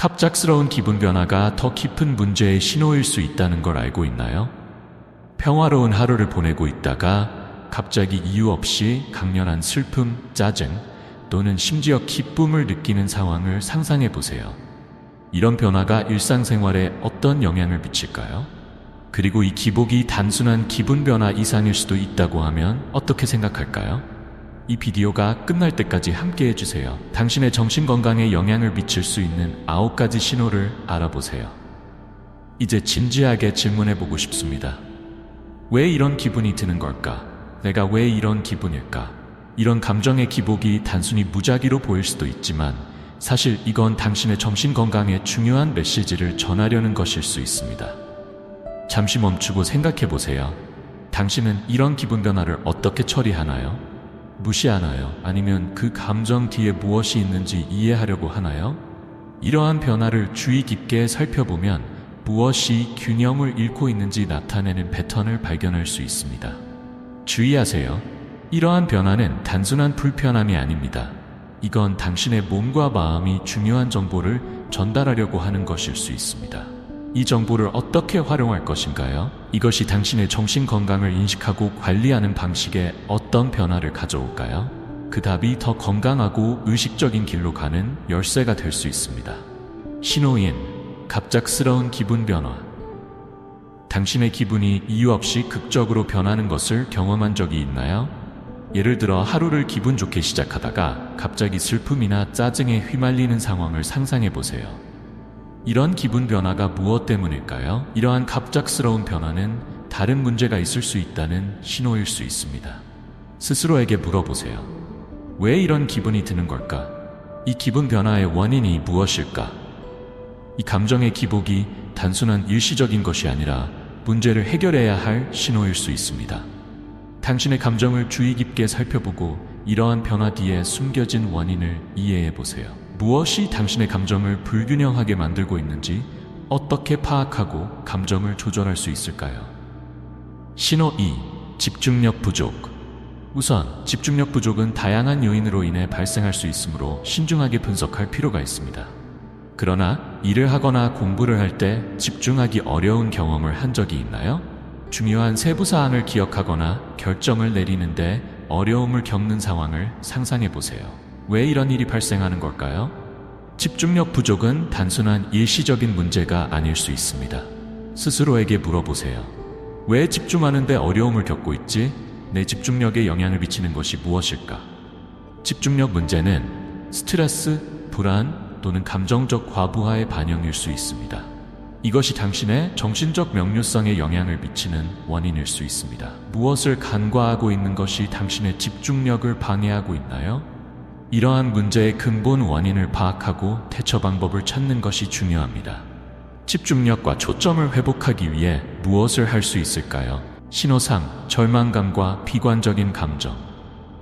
갑작스러운 기분 변화가 더 깊은 문제의 신호일 수 있다는 걸 알고 있나요? 평화로운 하루를 보내고 있다가 갑자기 이유 없이 강렬한 슬픔, 짜증 또는 심지어 기쁨을 느끼는 상황을 상상해 보세요. 이런 변화가 일상생활에 어떤 영향을 미칠까요? 그리고 이 기복이 단순한 기분 변화 이상일 수도 있다고 하면 어떻게 생각할까요? 이 비디오가 끝날 때까지 함께 해주세요. 당신의 정신건강에 영향을 미칠 수 있는 9가지 신호를 알아보세요. 이제 진지하게 질문해보고 싶습니다. 왜 이런 기분이 드는 걸까? 내가 왜 이런 기분일까? 이런 감정의 기복이 단순히 무작위로 보일 수도 있지만 사실 이건 당신의 정신건강에 중요한 메시지를 전하려는 것일 수 있습니다. 잠시 멈추고 생각해보세요. 당신은 이런 기분 변화를 어떻게 처리하나요? 무시하나요? 아니면 그 감정 뒤에 무엇이 있는지 이해하려고 하나요? 이러한 변화를 주의 깊게 살펴보면 무엇이 균형을 잃고 있는지 나타내는 패턴을 발견할 수 있습니다. 주의하세요. 이러한 변화는 단순한 불편함이 아닙니다. 이건 당신의 몸과 마음이 중요한 정보를 전달하려고 하는 것일 수 있습니다. 이 정보를 어떻게 활용할 것인가요? 이것이 당신의 정신 건강을 인식하고 관리하는 방식에 어떤 변화를 가져올까요? 그 답이 더 건강하고 의식적인 길로 가는 열쇠가 될 수 있습니다. 신호인, 갑작스러운 기분 변화. 당신의 기분이 이유 없이 극적으로 변하는 것을 경험한 적이 있나요? 예를 들어 하루를 기분 좋게 시작하다가 갑자기 슬픔이나 짜증에 휘말리는 상황을 상상해 보세요. 이런 기분 변화가 무엇 때문일까요? 이러한 갑작스러운 변화는 다른 문제가 있을 수 있다는 신호일 수 있습니다. 스스로에게 물어보세요. 왜 이런 기분이 드는 걸까? 이 기분 변화의 원인이 무엇일까? 이 감정의 기복이 단순한 일시적인 것이 아니라 문제를 해결해야 할 신호일 수 있습니다. 당신의 감정을 주의 깊게 살펴보고 이러한 변화 뒤에 숨겨진 원인을 이해해 보세요. 무엇이 당신의 감정을 불균형하게 만들고 있는지 어떻게 파악하고 감정을 조절할 수 있을까요? 신호 2. 집중력 부족. 우선 집중력 부족은 다양한 요인으로 인해 발생할 수 있으므로 신중하게 분석할 필요가 있습니다. 그러나 일을 하거나 공부를 할 때 집중하기 어려운 경험을 한 적이 있나요? 중요한 세부 사항을 기억하거나 결정을 내리는데 어려움을 겪는 상황을 상상해 보세요. 왜 이런 일이 발생하는 걸까요? 집중력 부족은 단순한 일시적인 문제가 아닐 수 있습니다. 스스로에게 물어보세요. 왜 집중하는데 어려움을 겪고 있지? 내 집중력에 영향을 미치는 것이 무엇일까? 집중력 문제는 스트레스, 불안 또는 감정적 과부하의 반영일 수 있습니다. 이것이 당신의 정신적 명료성에 영향을 미치는 원인일 수 있습니다. 무엇을 간과하고 있는 것이 당신의 집중력을 방해하고 있나요? 이러한 문제의 근본 원인을 파악하고 대처 방법을 찾는 것이 중요합니다. 집중력과 초점을 회복하기 위해 무엇을 할 수 있을까요? 신호상, 절망감과 비관적인 감정,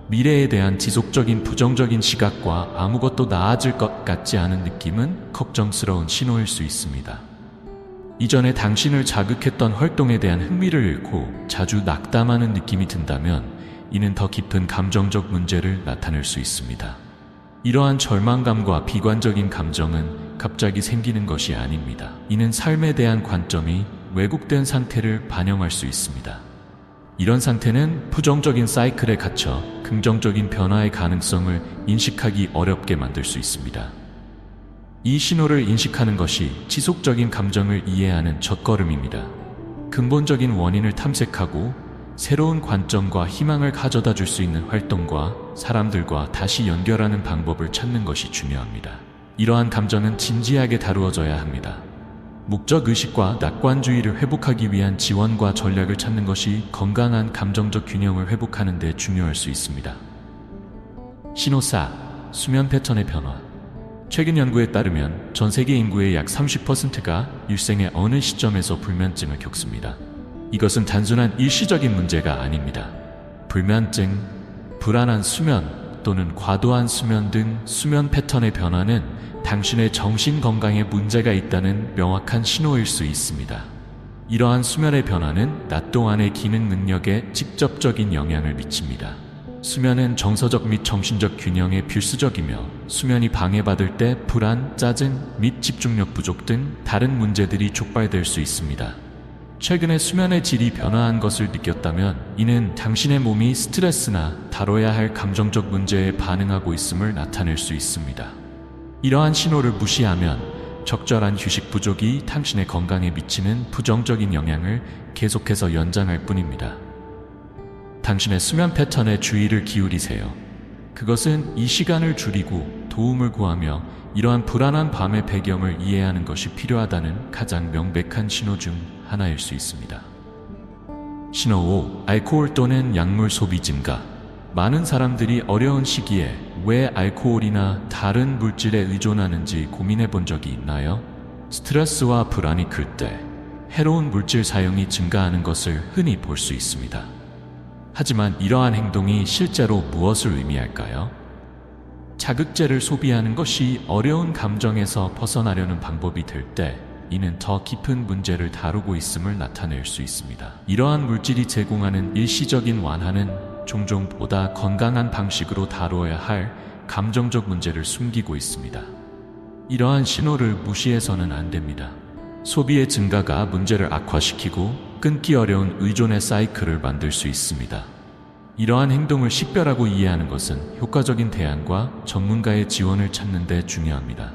미래에 대한 지속적인 부정적인 시각과 아무것도 나아질 것 같지 않은 느낌은 걱정스러운 신호일 수 있습니다. 이전에 당신을 자극했던 활동에 대한 흥미를 잃고 자주 낙담하는 느낌이 든다면 이는 더 깊은 감정적 문제를 나타낼 수 있습니다. 이러한 절망감과 비관적인 감정은 갑자기 생기는 것이 아닙니다. 이는 삶에 대한 관점이 왜곡된 상태를 반영할 수 있습니다. 이런 상태는 부정적인 사이클에 갇혀 긍정적인 변화의 가능성을 인식하기 어렵게 만들 수 있습니다. 이 신호를 인식하는 것이 지속적인 감정을 이해하는 첫걸음입니다. 근본적인 원인을 탐색하고 새로운 관점과 희망을 가져다 줄 수 있는 활동과 사람들과 다시 연결하는 방법을 찾는 것이 중요합니다. 이러한 감정은 진지하게 다루어져야 합니다. 목적의식과 낙관주의를 회복하기 위한 지원과 전략을 찾는 것이 건강한 감정적 균형을 회복하는 데 중요할 수 있습니다. 신호 4. 수면 패턴의 변화. 최근 연구에 따르면 전 세계 인구의 약 30%가 일생의 어느 시점에서 불면증을 겪습니다. 이것은 단순한 일시적인 문제가 아닙니다. 불면증, 불안한 수면 또는 과도한 수면 등 수면 패턴의 변화는 당신의 정신 건강에 문제가 있다는 명확한 신호일 수 있습니다. 이러한 수면의 변화는 낮 동안의 기능 능력에 직접적인 영향을 미칩니다. 수면은 정서적 및 정신적 균형에 필수적이며 수면이 방해받을 때 불안, 짜증 및 집중력 부족 등 다른 문제들이 촉발될 수 있습니다. 최근에 수면의 질이 변화한 것을 느꼈다면 이는 당신의 몸이 스트레스나 다뤄야 할 감정적 문제에 반응하고 있음을 나타낼 수 있습니다. 이러한 신호를 무시하면 적절한 휴식 부족이 당신의 건강에 미치는 부정적인 영향을 계속해서 연장할 뿐입니다. 당신의 수면 패턴에 주의를 기울이세요. 그것은 이 시간을 줄이고 도움을 구하며 이러한 불안한 밤의 배경을 이해하는 것이 필요하다는 가장 명백한 신호 중 하나일 수 있습니다. 신호 5. 알코올 또는 약물 소비 증가. 많은 사람들이 어려운 시기에 왜 알코올이나 다른 물질에 의존하는지 고민해 본 적이 있나요? 스트레스와 불안이 클 때 해로운 물질 사용이 증가하는 것을 흔히 볼 수 있습니다. 하지만 이러한 행동이 실제로 무엇을 의미할까요? 자극제를 소비하는 것이 어려운 감정에서 벗어나려는 방법이 될 때 이는 더 깊은 문제를 다루고 있음을 나타낼 수 있습니다. 이러한 물질이 제공하는 일시적인 완화는 종종 보다 건강한 방식으로 다루어야 할 감정적 문제를 숨기고 있습니다. 이러한 신호를 무시해서는 안 됩니다. 소비의 증가가 문제를 악화시키고 끊기 어려운 의존의 사이클을 만들 수 있습니다. 이러한 행동을 식별하고 이해하는 것은 효과적인 대안과 전문가의 지원을 찾는 데 중요합니다.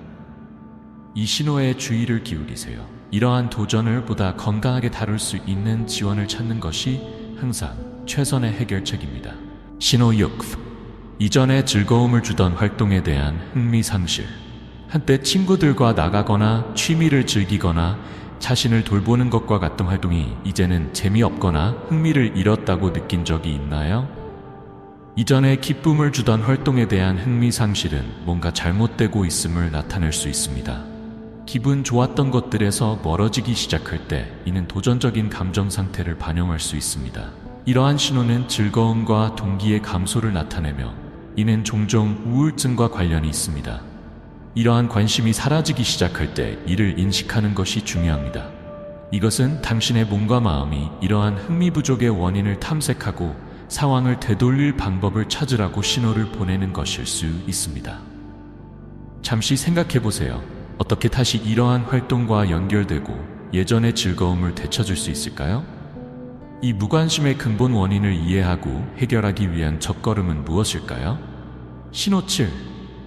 이 신호에 주의를 기울이세요. 이러한 도전을 보다 건강하게 다룰 수 있는 지원을 찾는 것이 항상 최선의 해결책입니다. 신호 6. 이전에 즐거움을 주던 활동에 대한 흥미 상실. 한때 친구들과 나가거나 취미를 즐기거나 자신을 돌보는 것과 같은 활동이 이제는 재미없거나 흥미를 잃었다고 느낀 적이 있나요? 이전에 기쁨을 주던 활동에 대한 흥미 상실은 뭔가 잘못되고 있음을 나타낼 수 있습니다. 기분 좋았던 것들에서 멀어지기 시작할 때 이는 도전적인 감정 상태를 반영할 수 있습니다. 이러한 신호는 즐거움과 동기의 감소를 나타내며 이는 종종 우울증과 관련이 있습니다. 이러한 관심이 사라지기 시작할 때 이를 인식하는 것이 중요합니다. 이것은 당신의 몸과 마음이 이러한 흥미 부족의 원인을 탐색하고 상황을 되돌릴 방법을 찾으라고 신호를 보내는 것일 수 있습니다. 잠시 생각해 보세요. 어떻게 다시 이러한 활동과 연결되고 예전의 즐거움을 되찾을 수 있을까요? 이 무관심의 근본 원인을 이해하고 해결하기 위한 첫걸음은 무엇일까요? 신호 7.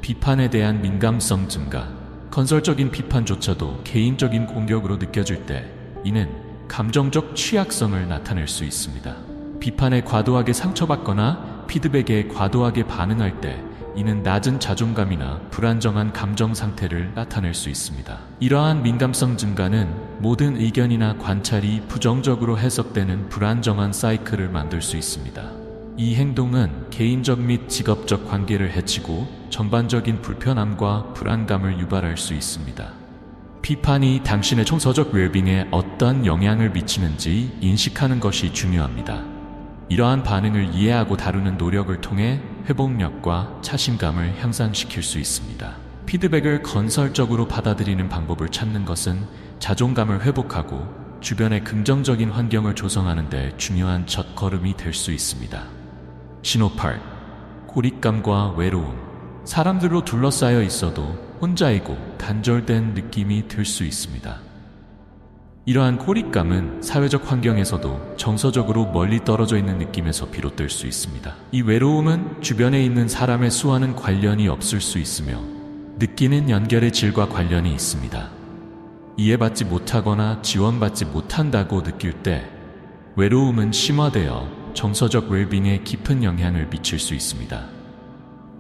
비판에 대한 민감성 증가. 건설적인 비판조차도 개인적인 공격으로 느껴질 때 이는 감정적 취약성을 나타낼 수 있습니다. 비판에 과도하게 상처받거나 피드백에 과도하게 반응할 때 이는 낮은 자존감이나 불안정한 감정 상태를 나타낼 수 있습니다. 이러한 민감성 증가는 모든 의견이나 관찰이 부정적으로 해석되는 불안정한 사이클을 만들 수 있습니다. 이 행동은 개인적 및 직업적 관계를 해치고 전반적인 불편함과 불안감을 유발할 수 있습니다. 비판이 당신의 정서적 웰빙에 어떤 영향을 미치는지 인식하는 것이 중요합니다. 이러한 반응을 이해하고 다루는 노력을 통해 회복력과 자신감을 향상시킬 수 있습니다. 피드백을 건설적으로 받아들이는 방법을 찾는 것은 자존감을 회복하고 주변에 긍정적인 환경을 조성하는 데 중요한 첫걸음이 될 수 있습니다. 신호 8. 고립감과 외로움. 사람들로 둘러싸여 있어도 혼자이고 단절된 느낌이 들 수 있습니다. 이러한 고립감은 사회적 환경에서도 정서적으로 멀리 떨어져 있는 느낌에서 비롯될 수 있습니다. 이 외로움은 주변에 있는 사람의 수와는 관련이 없을 수 있으며 느끼는 연결의 질과 관련이 있습니다. 이해받지 못하거나 지원받지 못한다고 느낄 때 외로움은 심화되어 정서적 웰빙에 깊은 영향을 미칠 수 있습니다.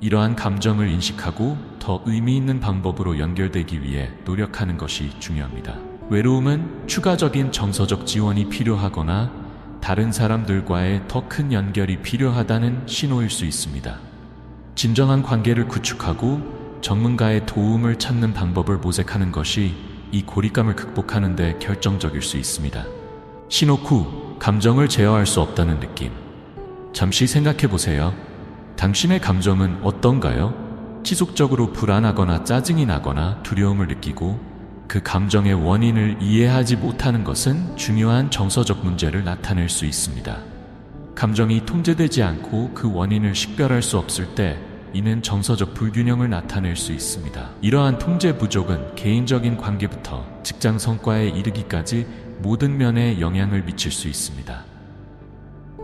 이러한 감정을 인식하고 더 의미 있는 방법으로 연결되기 위해 노력하는 것이 중요합니다. 외로움은 추가적인 정서적 지원이 필요하거나 다른 사람들과의 더 큰 연결이 필요하다는 신호일 수 있습니다. 진정한 관계를 구축하고 전문가의 도움을 찾는 방법을 모색하는 것이 이 고립감을 극복하는 데 결정적일 수 있습니다. 신호 9. 감정을 제어할 수 없다는 느낌. 잠시 생각해 보세요. 당신의 감정은 어떤가요? 지속적으로 불안하거나 짜증이 나거나 두려움을 느끼고 그 감정의 원인을 이해하지 못하는 것은 중요한 정서적 문제를 나타낼 수 있습니다. 감정이 통제되지 않고 그 원인을 식별할 수 없을 때 이는 정서적 불균형을 나타낼 수 있습니다. 이러한 통제 부족은 개인적인 관계부터 직장 성과에 이르기까지 모든 면에 영향을 미칠 수 있습니다.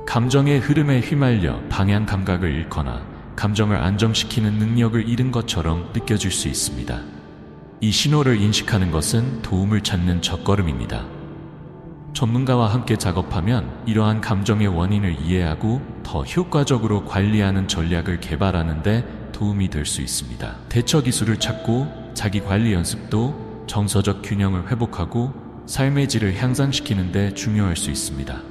감정의 흐름에 휘말려 방향 감각을 잃거나 감정을 안정시키는 능력을 잃은 것처럼 느껴질 수 있습니다. 이 신호를 인식하는 것은 도움을 찾는 첫걸음입니다. 전문가와 함께 작업하면 이러한 감정의 원인을 이해하고 더 효과적으로 관리하는 전략을 개발하는 데 도움이 될 수 있습니다. 대처 기술을 찾고 자기 관리 연습도 정서적 균형을 회복하고 삶의 질을 향상시키는 데 중요할 수 있습니다.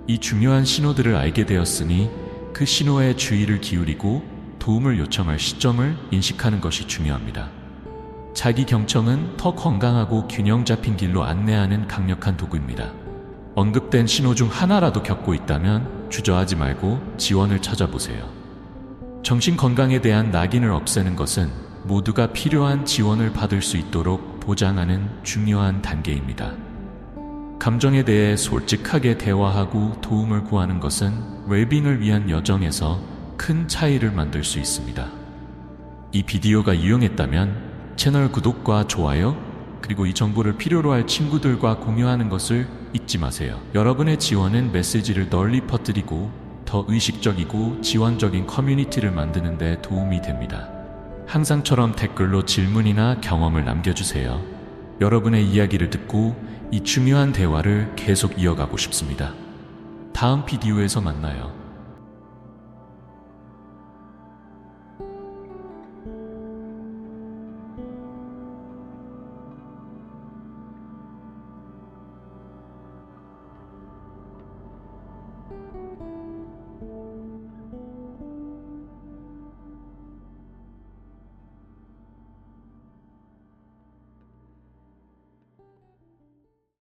이 중요한 신호들을 알게 되었으니 그 신호에 주의를 기울이고 도움을 요청할 시점을 인식하는 것이 중요합니다. 자기 경청은 더 건강하고 균형 잡힌 길로 안내하는 강력한 도구입니다. 언급된 신호 중 하나라도 겪고 있다면 주저하지 말고 지원을 찾아보세요. 정신 건강에 대한 낙인을 없애는 것은 모두가 필요한 지원을 받을 수 있도록 보장하는 중요한 단계입니다. 감정에 대해 솔직하게 대화하고 도움을 구하는 것은 웰빙을 위한 여정에서 큰 차이를 만들 수 있습니다. 이 비디오가 유용했다면 채널 구독과 좋아요, 그리고 이 정보를 필요로 할 친구들과 공유하는 것을 잊지 마세요. 여러분의 지원은 메시지를 널리 퍼뜨리고 더 의식적이고 지원적인 커뮤니티를 만드는 데 도움이 됩니다. 항상처럼 댓글로 질문이나 경험을 남겨주세요. 여러분의 이야기를 듣고 이 중요한 대화를 계속 이어가고 싶습니다. 다음 비디오에서 만나요.